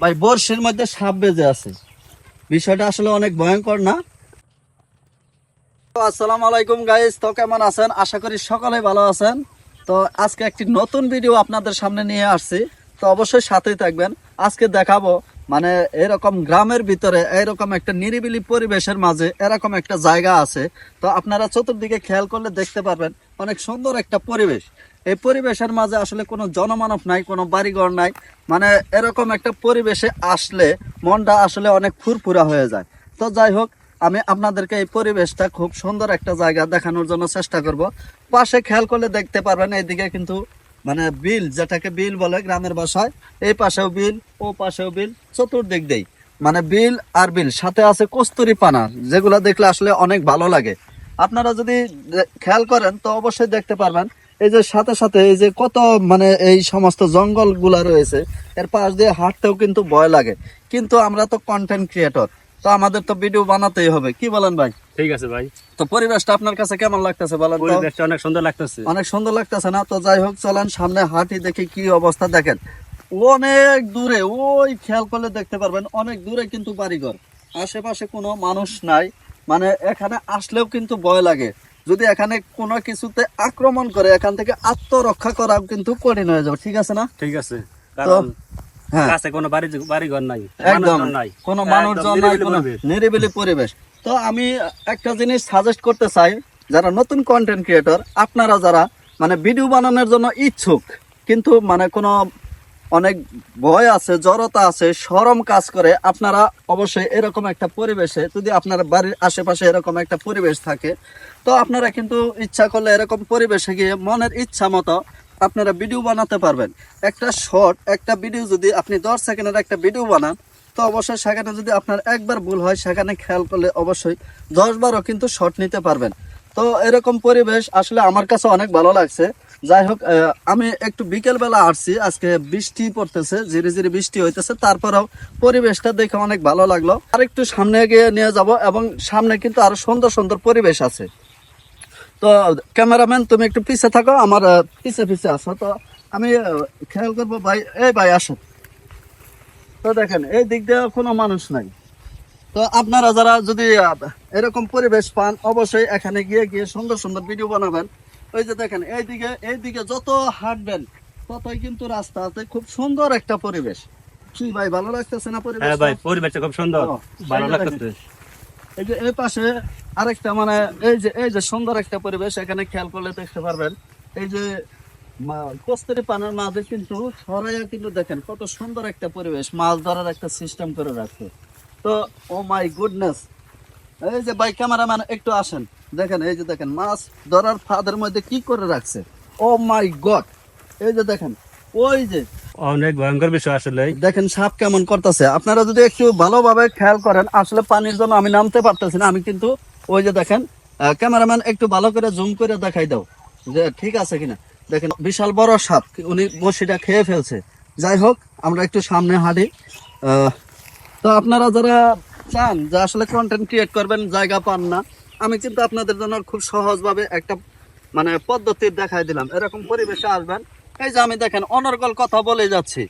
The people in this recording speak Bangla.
ভাই বর্ষের মধ্যে সাপ বেজে আছে, বিষয়টা আসলে অনেক ভয়ঙ্কর না? আসসালামু আলাইকুম গাইস, তো কেমন আছেন? আশা করি সকলে ভালো আছেন। তো আজকে একটি নতুন ভিডিও আপনাদের সামনে নিয়ে আসছি, তো অবশ্যই সাথেই থাকবেন। আজকে দেখাবো মানে এরকম গ্রামের ভিতরে এরকম একটা নিরিবিলি পরিবেশের মাঝে এরকম একটা জায়গা আছে। তো আপনারা চতুর্দিকে খেয়াল করলে দেখতে পারবেন অনেক সুন্দর একটা পরিবেশ। এই পরিবেশের মাঝে আসলে কোনো জনমানব নাই, কোনো বাড়িঘর নাই। মানে এরকম একটা পরিবেশে আসলে মনটা আসলে অনেক ফুরফুরা হয়ে যায়। তো যাই হোক, আমি আপনাদেরকে এই পরিবেশটা খুব সুন্দর একটা জায়গা দেখানোর জন্য চেষ্টা করব। পাশে খেয়াল করলে দেখতে পারবেন এইদিকে কিন্তু মানে বিল, যেটাকে বিল বলে গ্রামের ভাষায়। এই পাশেও বিল, ও পাশেও বিল, চতুর্দিক দেই মানে বিল আর বিল, সাথে আছে কস্তুরি পানা, যেগুলা দেখলে আসলে অনেক ভালো লাগে। আপনারা যদি খেয়াল করেন তো অবশ্যই দেখতে পারবেন এই যে সাথে সাথে এই যে কত মানে এই সমস্ত জঙ্গল গুলা রয়েছে, এর পাশ দিয়ে হাঁটতেও কিন্তু ভয় লাগে। কিন্তু আমরা তো কন্টেন্ট ক্রিয়েটর, তো আমাদের তো ভিডিও বানাতেই হবে, কি বলেন ভাই? ঠিক আছে ভাই। তো পরিবেশটা আপনার কাছে কেমন লাগতেছে বলেন তো? পরিবেশটা অনেক সুন্দর লাগতেছে। অনেক সুন্দর লাগতেছে না? তো যাই হোক, চলেন সামনে হাঁটি, দেখি কি অবস্থা। দেখেন অনেক দূরে, ওই খেয়াল করলে দেখতে পারবেন অনেক দূরে কিন্তু বাড়িঘর, আশেপাশে কোনো মানুষ নাই। মানে এখানে আসলেও কিন্তু ভয় লাগে, যদি এখানে কোনো কিছুতে আক্রমণ করে এখান থেকে আত্মরক্ষা করা কিন্তু কঠিন হয়ে যাবে, ঠিক আছে না? ঠিক আছে, তো কারণ হ্যাঁ, কাছে কোনো বাড়ি ঘর নাই, একদম মানুষজন নাই, কোনো একদম মানুষজন নাই, নিরিবিলি কোনো পরিবেশ। নিরিবিলি পরিবেশ। তো আমি একটা জিনিস সাজেস্ট করতে চাই, যারা নতুন কন্টেন্ট ক্রিয়েটর, আপনারা যারা মানে ভিডিও বানানোর জন্য ইচ্ছুক কিন্তু মানে কোনো অনেক ভয় আছে, জড়তা আছে, শরম কাজ করে, আপনারা অবশ্যই এরকম একটা পরিবেশে, যদি আপনার বাড়ির আশেপাশে এরকম একটা পরিবেশ থাকে, তো আপনারা কিন্তু ইচ্ছা করলে এরকম পরিবেশে গিয়ে মনের ইচ্ছা মতো আপনারা ভিডিও বানাতে পারবেন। একটা শর্ট একটা ভিডিও যদি আপনি 10 সেকেন্ডের একটা ভিডিও বানান, তো অবশ্যই সেখানে যদি আপনার একবার ভুল হয়, সেখানে খেয়াল করলে অবশ্যই 10 বারও কিন্তু শর্ট নিতে পারবেন। তো এরকম পরিবেশ আসলে আমার কাছে অনেক ভালো লাগছে। যাই হোক, আমি একটু বিকেল বেলা আসছি, আজকে বৃষ্টি পড়তেছে, ঝিরি ঝিরি বৃষ্টি হইতেছে, তারপরেও পরিবেশটা দেখে অনেক ভালো লাগলো। আর একটু সামনে গিয়ে নিয়ে যাব, এবং সামনে কিন্তু আরো সুন্দর সুন্দর পরিবেশ আছে। তো ক্যামেরাম্যান তুমি একটু পিছে থাকো, আমার পিছে পিছে আসো। তো আমি খেয়াল করবো ভাই, এই ভাই আসো। তো দেখেন এই দিক দিয়ে কোনো মানুষ নাই। তো আপনারা যারা যদি এরকম পরিবেশ পান, অবশ্যই এখানে গিয়ে গিয়ে সুন্দর সুন্দর ভিডিও বানাবেন। ওই যে দেখেন এইদিকে যত হাঁটবেন ততই কিন্তু রাস্তা আছে, খুব সুন্দর একটা পরিবেশ। কি ভাই, ভালো লাগতেছে না পরিবেশ? হ্যাঁ ভাই, পরিবেশটা খুব সুন্দর, ভালো এই যে দেখেন, লাগতেছে। এই যে এই পাশে আরেকটা মানে এই যে সুন্দর একটা পরিবেশ, এখানে খেয়াল করলে দেখতে পারবেন এই যে কস্তুরি পানার মাঝে কিন্তু সরাইয়া কিন্তু দেখেন কত সুন্দর একটা পরিবেশ, মাছ ধরার একটা সিস্টেম করে রাখছে। তো ও মাই গুডনেস, এই যে ভাই ক্যামেরাম্যান একটু আসেন, দেখেন এই যে দেখেন মাছ ধরার ফাঁদের মধ্যে কি করে রাখছে। ও মাই গড, এই যে দেখেন, ওই যে অনেক ভয়ঙ্কর বিষয় আসলে। দেখেন সাপ কেমন করতেছে। আপনারা যদি একটু ভালোভাবে খেয়াল করেন, আসলে পানির জন্য আমি নামতে পারতেছি না, আমি কিন্তু ওই যে দেখেন, ক্যামেরাম্যান একটু ভালো করে জুম করে দেখাই দাও যে ঠিক আছে কিনা। দেখেন বিশাল বড় সাপ, উনি বসিটা খেয়ে ফেলছে। যাই হোক, আমরা একটু সামনে হাঁটি। তো আপনারা যারা চান যে আসলে কন্টেন্ট ক্রিয়েট করবেন, জায়গা পান না, আমি কিন্তু আপনাদের জন্য খুব সহজভাবে একটা মানে পদ্ধতি দেখাই দিলাম। এরকম পরিবেশে আসবেন, এই যে আমি দেখেন অনর্গল কথা বলে যাচ্ছি,